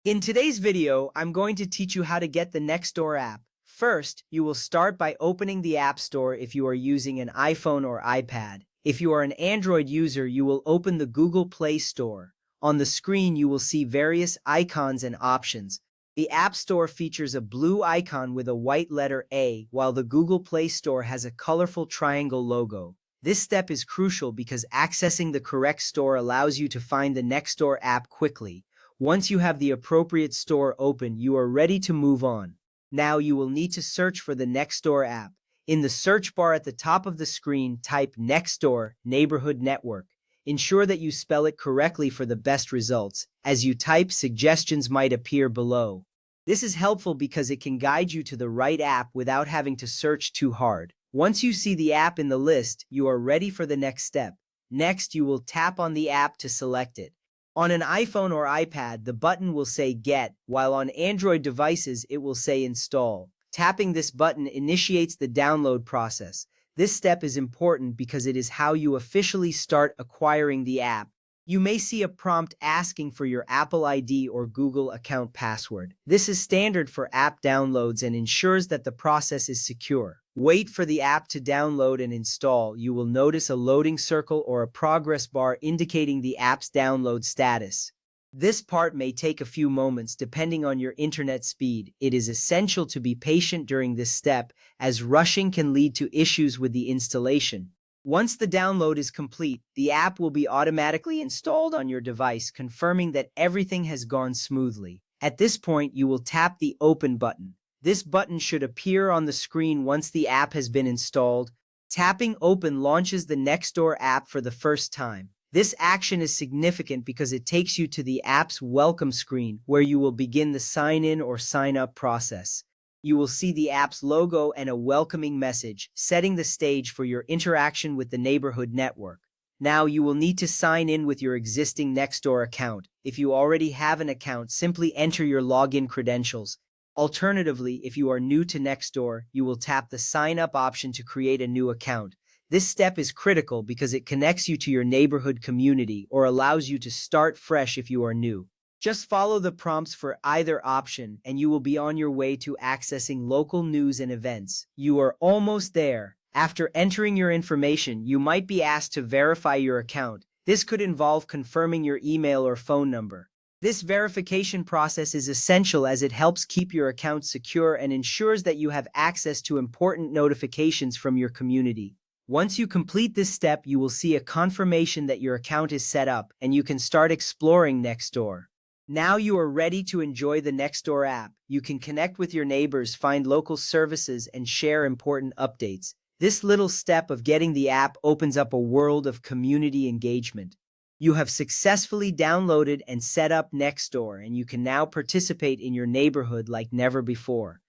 In today's video, I'm going to teach you how to get the Nextdoor app. First, you will start by opening the App Store if you are using an iPhone or iPad. If you are an Android user, you will open the Google Play Store. On the screen, you will see various icons and options. The App Store features a blue icon with a white letter A, while the Google Play Store has a colorful triangle logo. This step is crucial because accessing the correct store allows you to find the Nextdoor app quickly. Once you have the appropriate store open, you are ready to move on. Now you will need to search for the Nextdoor app. In the search bar at the top of the screen, type Nextdoor Neighborhood Network. Ensure that you spell it correctly for the best results. As you type, suggestions might appear below. This is helpful because it can guide you to the right app without having to search too hard. Once you see the app in the list, you are ready for the next step. Next, you will tap on the app to select it. On an iPhone or iPad, the button will say Get, while on Android devices, it will say Install. Tapping this button initiates the download process. This step is important because it is how you officially start acquiring the app. You may see a prompt asking for your Apple ID or Google account password. This is standard for app downloads and ensures that the process is secure. Wait for the app to download and install. You will notice a loading circle or a progress bar indicating the app's download status. This part may take a few moments depending on your internet speed. It is essential to be patient during this step, as rushing can lead to issues with the installation. Once the download is complete, the app will be automatically installed on your device, confirming that everything has gone smoothly. At this point, you will tap the Open button. This button should appear on the screen once the app has been installed. Tapping Open launches the Nextdoor app for the first time. This action is significant because it takes you to the app's welcome screen, where you will begin the sign in or sign up process. You will see the app's logo and a welcoming message, setting the stage for your interaction with the neighborhood network. Now you will need to sign in with your existing Nextdoor account. If you already have an account, simply enter your login credentials. Alternatively, if you are new to Nextdoor, you will tap the Sign Up option to create a new account. This step is critical because it connects you to your neighborhood community or allows you to start fresh if you are new. Just follow the prompts for either option, and you will be on your way to accessing local news and events. You are almost there. After entering your information, you might be asked to verify your account. This could involve confirming your email or phone number. This verification process is essential as it helps keep your account secure and ensures that you have access to important notifications from your community. Once you complete this step, you will see a confirmation that your account is set up and you can start exploring Nextdoor. Now you are ready to enjoy the Nextdoor app. You can connect with your neighbors, find local services, and share important updates. This little step of getting the app opens up a world of community engagement. You have successfully downloaded and set up Nextdoor, and you can now participate in your neighborhood like never before.